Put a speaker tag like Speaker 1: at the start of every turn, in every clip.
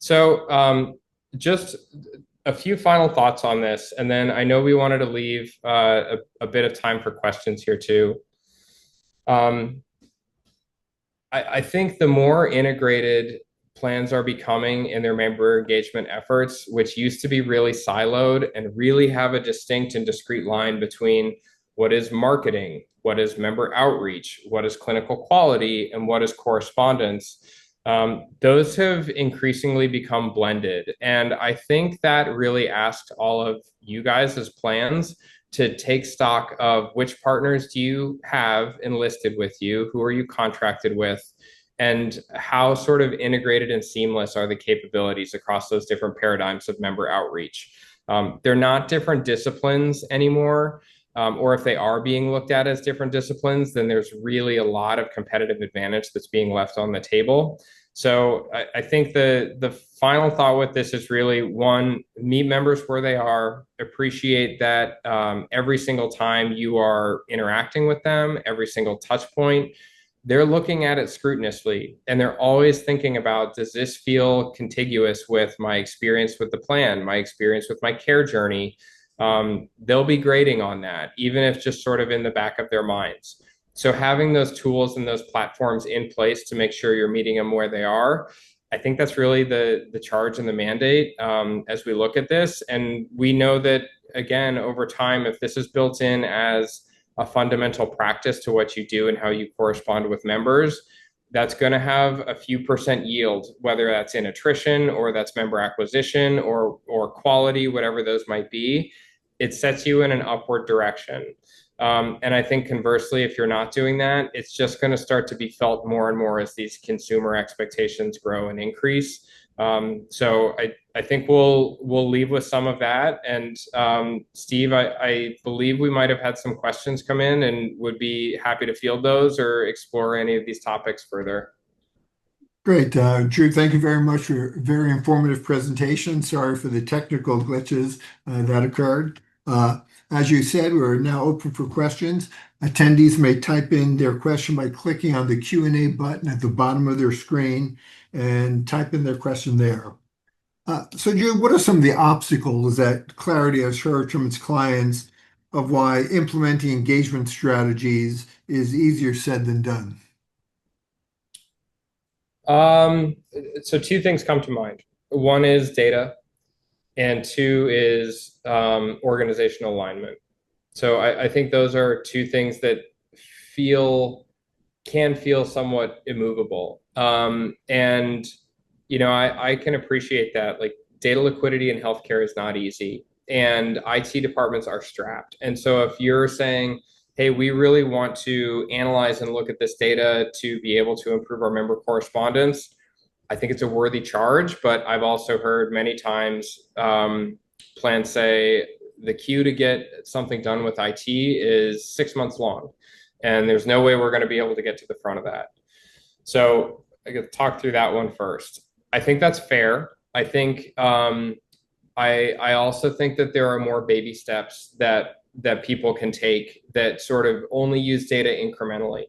Speaker 1: So, just a few final thoughts on this, and then I know we wanted to leave a bit of time for questions here too. Um, I think the more integrated plans are becoming in their member engagement efforts, which used to be really siloed and really have a distinct and discrete line between what is marketing, what is member outreach, what is clinical quality, and what is correspondence. Those have increasingly become blended. And I think that really asked all of you guys as plans to take stock of which partners do you have enlisted with you, who are you contracted with, and how sort of integrated and seamless are the capabilities across those different paradigms of member outreach. They're not different disciplines anymore, or if they are being looked at as different disciplines, then there's really a lot of competitive advantage that's being left on the table. So I think the final thought with this is really one, meet members where they are, appreciate that every single time you are interacting with them, every single touch point, they're looking at it scrupulously and they're always thinking about, does this feel contiguous with my experience with the plan, my experience with my care journey? They'll be grading on that, even if just sort of in the back of their minds. So having those tools and those platforms in place to make sure you're meeting them where they are, I think that's really the charge and the mandate as we look at this. And we know that, again, over time, if this is built in as a fundamental practice to what you do and how you correspond with members, that's going to have a few percent yield, whether that's in attrition or that's member acquisition or quality, whatever those might be. It sets you in an upward direction. And I think conversely, if you're not doing that, it's just going to start to be felt more and more as these consumer expectations grow and increase. So I think we'll leave with some of that. And Steve, I believe we might have had some questions come in and would be happy to field those or explore any of these topics further.
Speaker 2: Great. Drew, thank you very much for a very informative presentation. Sorry for the technical glitches that occurred. As you said, we're now open for questions. Attendees may type in their question by clicking on the Q&A button at the bottom of their screen and type in their question there. So, Drew, what are some of the obstacles that Clarity has heard from its clients of why implementing engagement strategies is easier said than done?
Speaker 1: Um, so two things come to mind. One is data, and two is organizational alignment. So I think those are two things that can feel somewhat immovable. And I can appreciate that. Like, data liquidity in healthcare is not easy, and IT departments are strapped. And so if you're saying, hey, we really want to analyze and look at this data to be able to improve our member correspondence, I think it's a worthy charge. But I've also heard many times plans say the queue to get something done with IT is 6 months long, and there's no way we're going to be able to get to the front of that. So I could talk through that one first. I think that's fair. I think I also think that there are more baby steps that people can take that sort of only use data incrementally.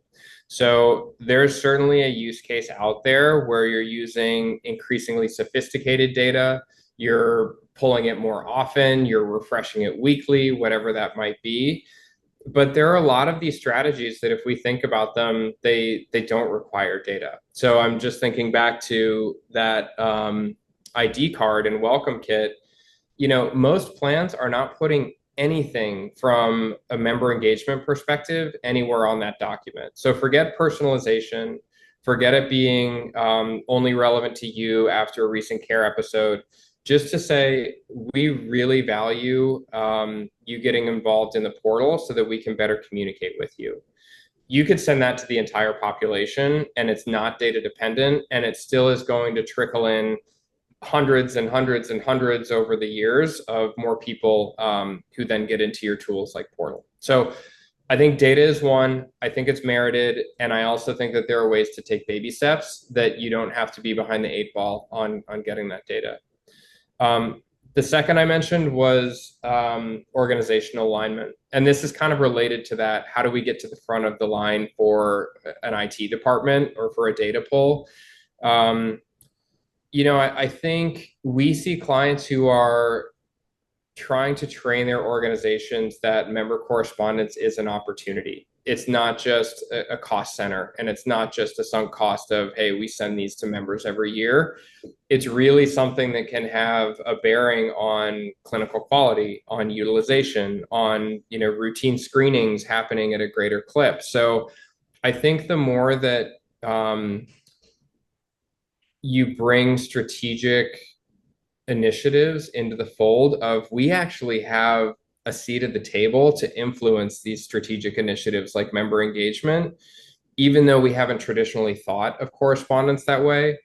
Speaker 1: So there's certainly a use case out there where you're using increasingly sophisticated data. You're pulling it more often, you're refreshing it weekly, whatever that might be. But there are a lot of these strategies that if we think about them, they don't require data. So I'm just thinking back to that ID card and welcome kit. Most plans are not putting anything from a member engagement perspective anywhere on that document. So forget personalization, forget it being only relevant to you after a recent care episode. Just to say, we really value you getting involved in the portal so that we can better communicate with you. You could send that to the entire population and it's not data dependent, and it still is going to trickle in hundreds and hundreds and hundreds over the years of more people who then get into your tools like portal. So I think data is one. I think it's merited. And I also think that there are ways to take baby steps that you don't have to be behind the 8 ball on getting that data. The second I mentioned was organizational alignment. And this is kind of related to that. How do we get to the front of the line for an IT department or for a data pull? I think we see clients who are trying to train their organizations that member correspondence is an opportunity. It's not just a cost center, and it's not just a sunk cost of, hey, we send these to members every year. It's really something that can have a bearing on clinical quality, on utilization, on, routine screenings happening at a greater clip. So I think the more that you bring strategic initiatives into the fold of, we actually have a seat at the table to influence these strategic initiatives like member engagement, even though we haven't traditionally thought of correspondence that way.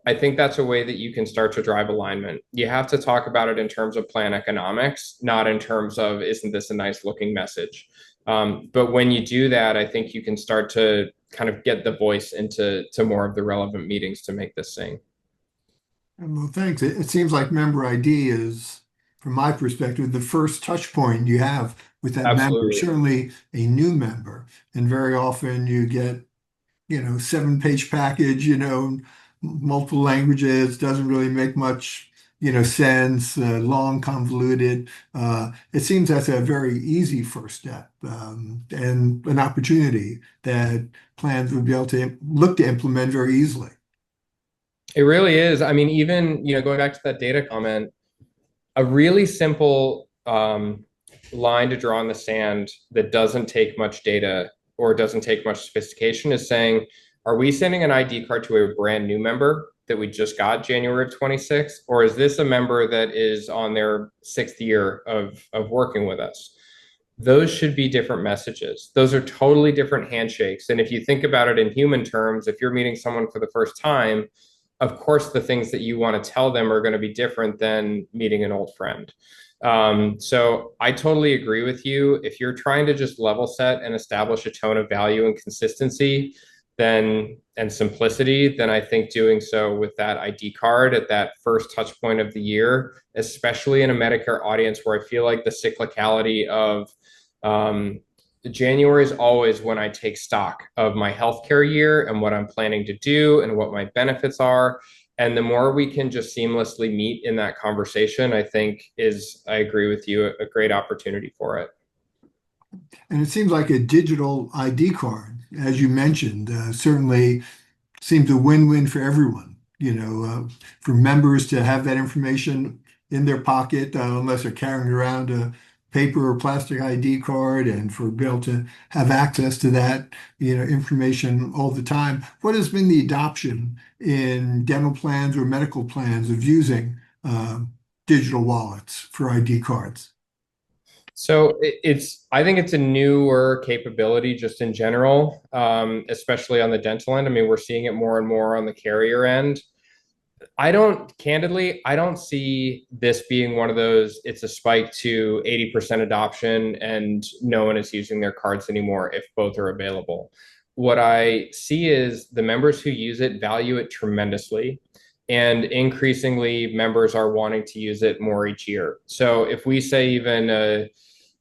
Speaker 1: I think that's a way that you can start to drive alignment. You have to talk about it in terms of plan economics, not in terms of, isn't this a nice looking message? But when you do that, I think you can start to kind of get the voice into more of the relevant meetings to make this sing.
Speaker 2: Well, thanks. It seems like member ID is, from my perspective, the first touch point you have with that member,
Speaker 1: Absolutely.
Speaker 2: certainly a new member. And very often you get, 7-page package, multiple languages, doesn't really make much, sense, long, convoluted. It seems that's a very easy first step, and an opportunity that plans would be able to look to implement very easily.
Speaker 1: It really is. I mean, even, going back to that data comment, a really simple line to draw in the sand that doesn't take much data or doesn't take much sophistication is saying, are we sending an ID card to a brand new member that we just got January of 26, or is this a member that is on their sixth year of working with us? Those should be different messages. Those are totally different handshakes. And if you think about it in human terms, if you're meeting someone for the first time, of course, the things that you want to tell them are going to be different than meeting an old friend. So I totally agree with you. If you're trying to just level set and establish a tone of value and consistency, then and simplicity, then I think doing so with that ID card at that first touch point of the year, especially in a Medicare audience where I feel like the cyclicality of January is always when I take stock of my healthcare year and what I'm planning to do and what my benefits are. And the more we can just seamlessly meet in that conversation, I think I agree with you, a great opportunity for it.
Speaker 2: And it seems like a digital ID card, as you mentioned, certainly seems a win-win for everyone. For members to have that information in their pocket, unless they're carrying around a paper or plastic ID card, and for be able to have access to that, information all the time. What has been the adoption in dental plans or medical plans of using digital wallets for ID cards?
Speaker 1: So I think it's a newer capability just in general, especially on the dental end. I mean, we're seeing it more and more on the carrier end. Candidly, I don't see this being one of those, it's a spike to 80% adoption and no one is using their cards anymore if both are available. What I see is the members who use it value it tremendously. And increasingly, members are wanting to use it more each year. So if we say even a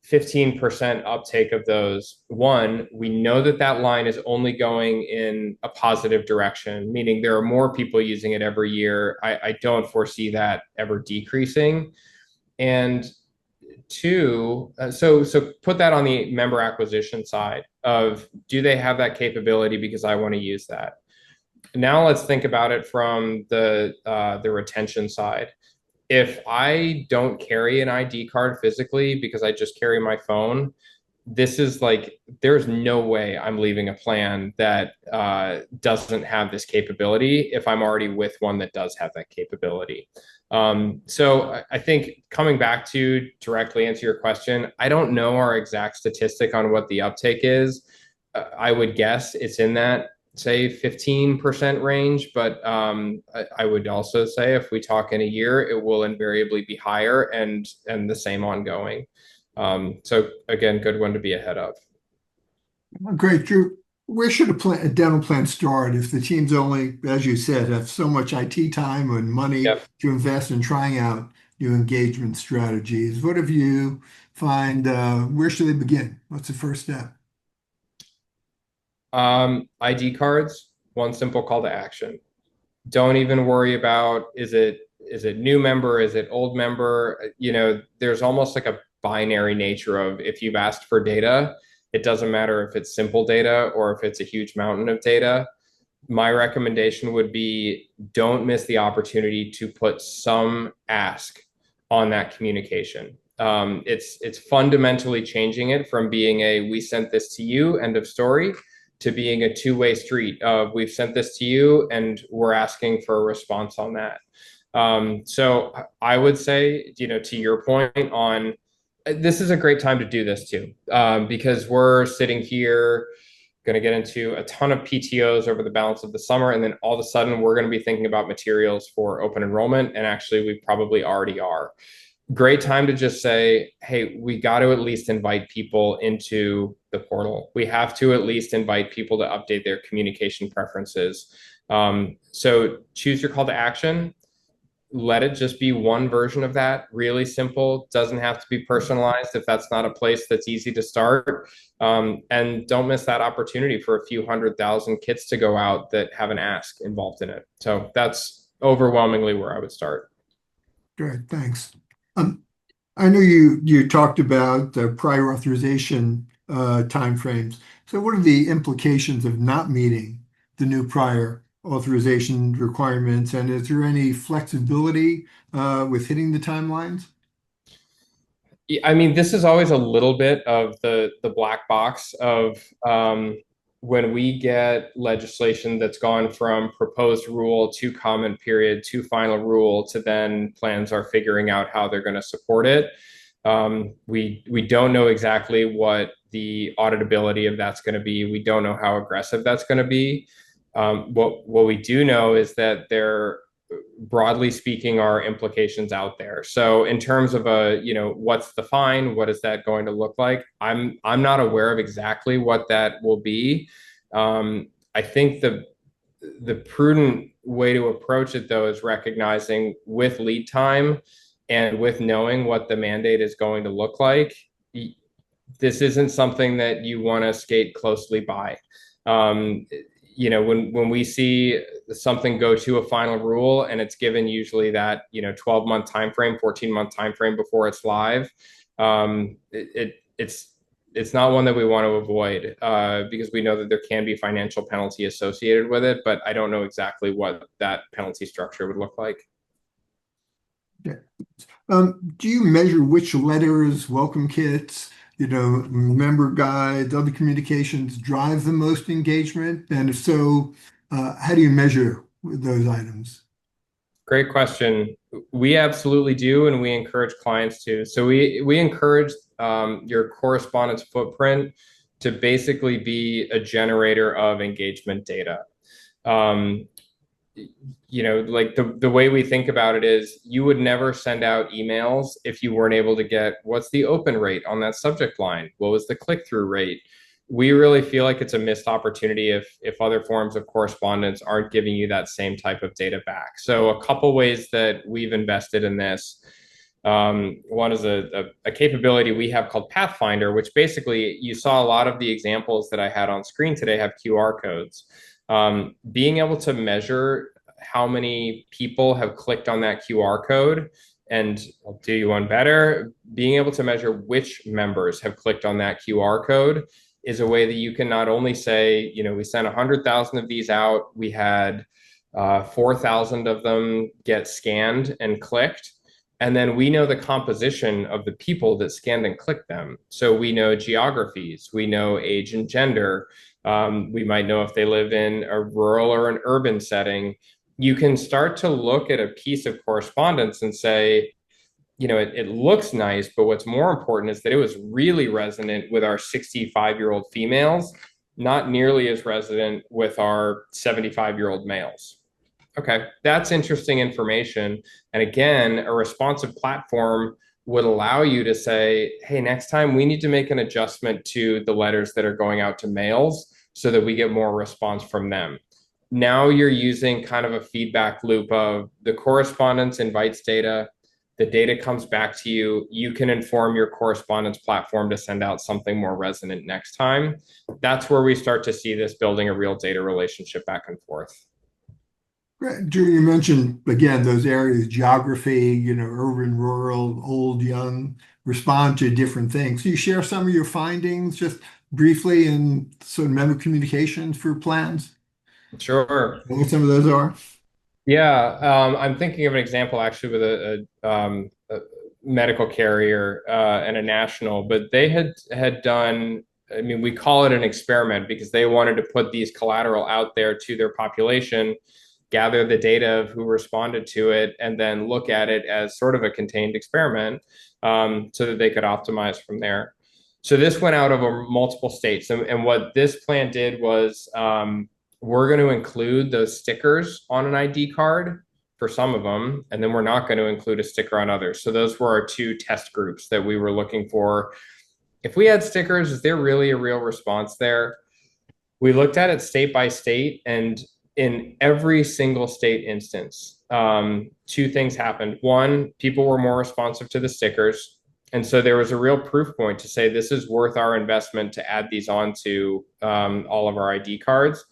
Speaker 1: 15% uptake of those, one, we know that that line is only going in a positive direction, meaning there are more people using it every year. I don't foresee that ever decreasing. And two, so put that on the member acquisition side of, do they have that capability because I want to use that? Now let's think about it from the retention side. If I don't carry an ID card physically because I just carry my phone, this is like, there's no way I'm leaving a plan that doesn't have this capability if I'm already with one that does have that capability. So I think, coming back to directly answer your question, I don't know our exact statistic on what the uptake is. I would guess it's in that, say, 15% range, but I would also say if we talk in a year, it will invariably be higher and the same ongoing. So again, good one to be ahead of.
Speaker 2: Great, Drew. Where should a dental plan start if the teams only, as you said, have so much IT time and money
Speaker 1: Yep.
Speaker 2: to invest in trying out new engagement strategies? What have you find? Where should they begin? What's the first step?
Speaker 1: ID cards, one simple call to action. Don't even worry about is it new member, is it old member? There's almost like a binary nature of if you've asked for data, it doesn't matter if it's simple data or if it's a huge mountain of data. My recommendation would be don't miss the opportunity to put some ask on that communication. It's fundamentally changing it from being a we sent this to you, end of story, to being a two-way street of we've sent this to you and we're asking for a response on that. So I would say, to your point on this is a great time to do this too, because we're sitting here going to get into a ton of PTOs over the balance of the summer. And then all of a sudden, we're going to be thinking about materials for open enrollment. And actually, we probably already are. Great time to just say, hey, we got to at least invite people into the portal. We have to at least invite people to update their communication preferences. So choose your call to action, let it just be one version of that, really simple, doesn't have to be personalized if that's not a place that's easy to start. And don't miss that opportunity for a few 100,000 kits to go out that have an ask involved in it. So that's overwhelmingly where I would start.
Speaker 2: Great, thanks. Um, I know you talked about the prior authorization timeframes. So what are the implications of not meeting the new prior authorization requirements? And is there any flexibility with hitting the timelines?
Speaker 1: I mean, this is always a little bit of the black box of when we get legislation that's gone from proposed rule to comment period to final rule to then plans are figuring out how they're going to support it. We don't know exactly what the auditability of that's going to be. We don't know how aggressive that's going to be. What we do know is that there broadly speaking, are implications out there. So in terms of what's the fine? What is that going to look like? I'm not aware of exactly what that will be. I think the prudent way to approach it though is recognizing with lead time and with knowing what the mandate is going to look like, this isn't something that you want to skate closely by. Um, when we see something go to a final rule and it's given usually that 12-month time frame, 14-month time frame before it's live, it's not one that we want to avoid because we know that there can be financial penalty associated with it, but I don't know exactly what that penalty structure would look like.
Speaker 2: Yeah. Do you measure which letters, welcome kits, member guides, other communications drive the most engagement? And if so, how do you measure those items?
Speaker 1: Great question. We absolutely do, and we encourage clients to. So we encourage your correspondence footprint to basically be a generator of engagement data. Um, like the way we think about it is you would never send out emails if you weren't able to get what's the open rate on that subject line? What was the click-through rate? We really feel like it's a missed opportunity if other forms of correspondence aren't giving you that same type of data back. So a couple ways that we've invested in this. One is a capability we have called Pathfinder, which basically you saw a lot of the examples that I had on screen today have QR codes. Being able to measure how many people have clicked on that QR code, and I'll do you one better, being able to measure which members have clicked on that QR code is a way that you can not only say, we sent 100,000 of these out, we had 4,000 of them get scanned and clicked. And then we know the composition of the people that scanned and clicked them. So we know geographies, we know age and gender. We might know if they live in a rural or an urban setting. You can start to look at a piece of correspondence and say, it looks nice, but what's more important is that it was really resonant with our 65-year-old females, not nearly as resonant with our 75-year-old males. Okay, that's interesting information. And again, a responsive platform would allow you to say, hey, next time we need to make an adjustment to the letters that are going out to males so that we get more response from them. Now you're using kind of a feedback loop of the correspondence invites data, the data comes back to you, you can inform your correspondence platform to send out something more resonant next time. That's where we start to see this building a real data relationship back and forth.
Speaker 2: Right. Drew, you mentioned again those areas, geography, urban, rural, old, young, respond to different things. Can you share some of your findings just briefly in sort of member communications for plans?
Speaker 1: Sure.
Speaker 2: What some of those are?
Speaker 1: Yeah, I'm thinking of an example actually with a medical carrier and a national, but they had done. I mean, we call it an experiment because they wanted to put these collateral out there to their population, gather the data of who responded to it, and then look at it as sort of a contained experiment, so that they could optimize from there. So this went out over multiple states, and what this plan did was we're going to include those stickers on an ID card for some of them, and then we're not going to include a sticker on others. So those were our two test groups that we were looking for. If we had stickers, is there really a real response there? We looked at it state by state, and in every single state instance, two things happened. One, people were more responsive to the stickers. And so there was a real proof point to say this is worth our investment to add these onto all of our ID cards.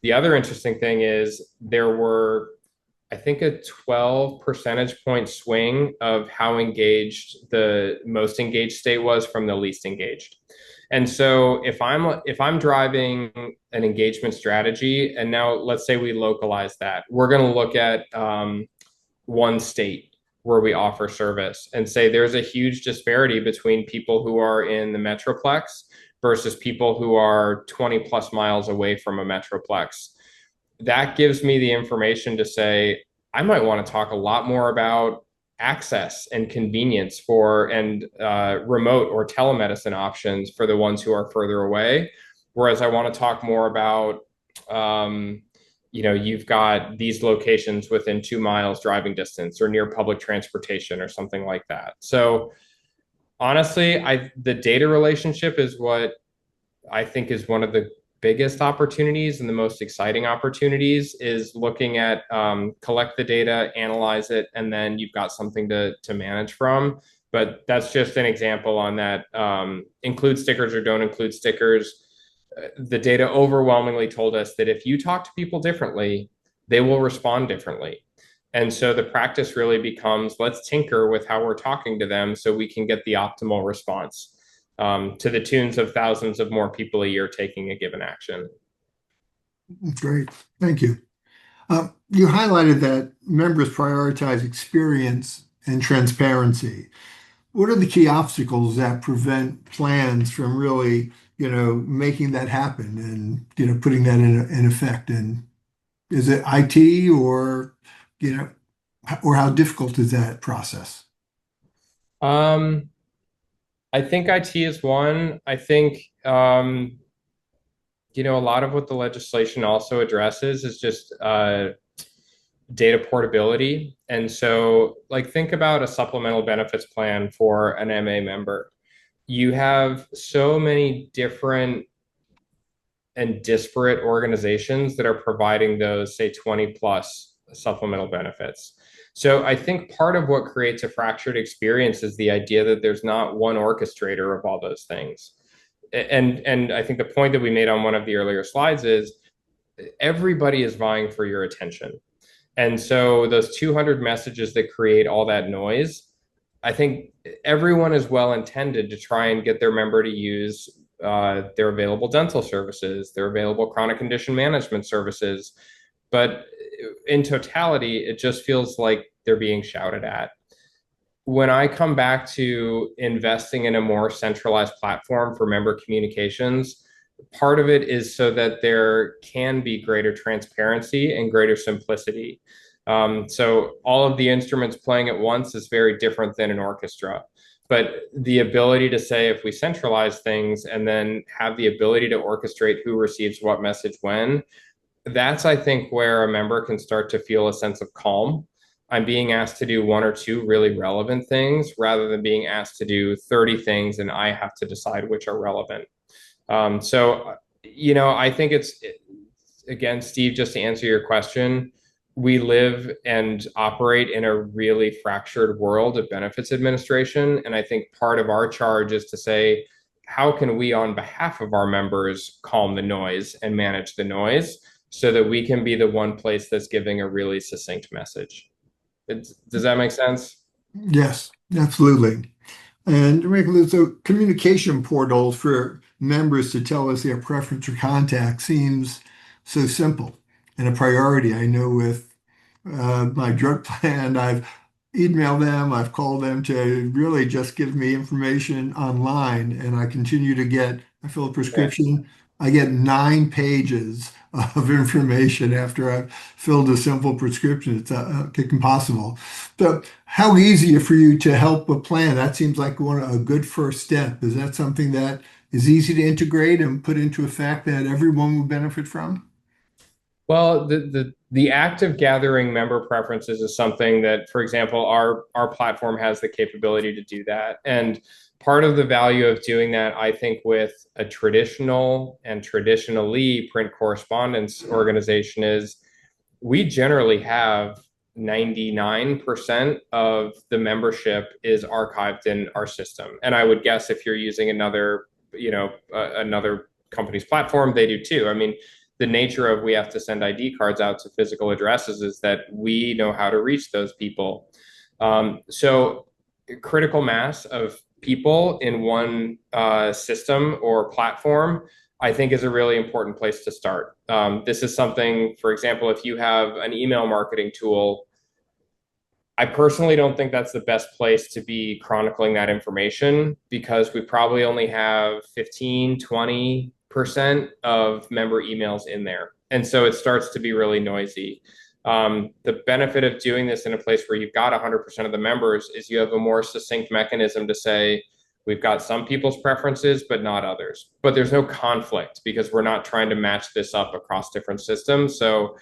Speaker 1: The other interesting thing is there were, I think, a 12 percentage point swing of how engaged the most engaged state was from the least engaged. And so if I'm driving an engagement strategy, and now let's say we localize that, we're going to look at one state where we offer service and say there's a huge disparity between people who are in the metroplex versus people who are 20 plus miles away from a metroplex. That gives me the information to say I might want to talk a lot more about access and convenience for and remote or telemedicine options for the ones who are further away. Whereas I want to talk more about, you've got these locations within 2 miles driving distance or near public transportation or something like that. So honestly, the data relationship is what I think is one of the biggest opportunities and the most exciting opportunities is looking at collect the data, analyze it, and then you've got something to manage from. But that's just an example on that. Include stickers or don't include stickers. The data overwhelmingly told us that if you talk to people differently, they will respond differently. And so the practice really becomes let's tinker with how we're talking to them so we can get the optimal response to the tunes of thousands of more people a year taking a given action.
Speaker 2: Great. Thank you. You highlighted that members prioritize experience and transparency. What are the key obstacles that prevent plans from really, making that happen and, putting that in effect? And is it IT you know, or how difficult is that process?
Speaker 1: Um, I think IT is one. I think, a lot of what the legislation also addresses is just data portability. And so, like, think about a supplemental benefits plan for an MA member. You have so many different and disparate organizations that are providing those, say, 20 plus supplemental benefits. So I think part of what creates a fractured experience is the idea that there's not one orchestrator of all those things. And I think the point that we made on one of the earlier slides is everybody is vying for your attention. And so those 200 messages that create all that noise, I think everyone is well intended to try and get their member to use their available dental services, their available chronic condition management services. But in totality, it just feels like they're being shouted at. When I come back to investing in a more centralized platform for member communications, part of it is so that there can be greater transparency and greater simplicity. So all of the instruments playing at once is very different than an orchestra. But the ability to say, if we centralize things and then have the ability to orchestrate who receives what message when, that's, I think, where a member can start to feel a sense of calm. I'm being asked to do one or two really relevant things rather than being asked to do 30 things and I have to decide which are relevant. I think again, Steve, just to answer your question, we live and operate in a really fractured world of benefits administration. And I think part of our charge is to say, how can we, on behalf of our members, calm the noise and manage the noise so that we can be the one place that's giving a really succinct message. Does that make sense?
Speaker 2: Yes, absolutely. And there's a communication portal for members to tell us their preference or contact seems so simple and a priority. I know with my drug plan, I've emailed them, I've called them to really just give me information online, and I continue to get, I fill a
Speaker 1: Yeah.
Speaker 2: prescription, I get 9 pages of information after I've filled a simple prescription. It's impossible. So, how easy for you to help a plan? That seems like a good first step. Is that something that is easy to integrate and put into effect that everyone will benefit from?
Speaker 1: Well, the act of gathering member preferences is something that, for example, our platform has the capability to do that. And part of the value of doing that, I think, with a traditional and traditionally print correspondence organization is we generally have 99% of the membership is archived in our system. And I would guess if you're using another company's platform, they do too. I mean, the nature of we have to send ID cards out to physical addresses is that we know how to reach those people. So critical mass of people in one system or platform, I think, is a really important place to start. This is something, for example, if you have an email marketing tool, I personally don't think that's the best place to be chronicling that information because we probably only have 15, 20% of member emails in there. And so it starts to be really noisy. The benefit of doing this in a place where you've got 100% of the members is you have a more succinct mechanism to say, we've got some people's preferences, but not others. But there's no conflict because we're not trying to match this up across different systems. So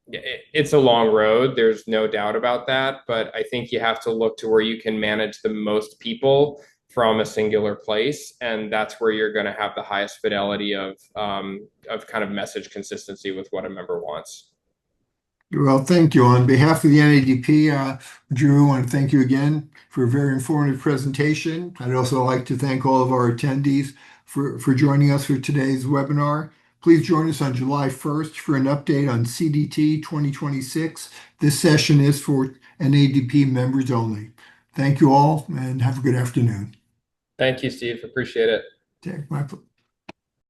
Speaker 1: it's a long road. There's no doubt about that. But I think you have to look to where you can manage the most people from a singular place, and that's where you're going to have the highest fidelity of kind of message consistency with what a member wants.
Speaker 2: Well, thank you. On behalf of the NADP, Drew, I want to thank you again for a very informative presentation. I'd also like to thank all of our attendees for joining us for today's webinar. Please join us on July 1st for an update on CDT 2026. This session is for NADP members only. Thank you all and have a good afternoon.
Speaker 1: Thank you, Steve. Appreciate it.
Speaker 2: Okay, my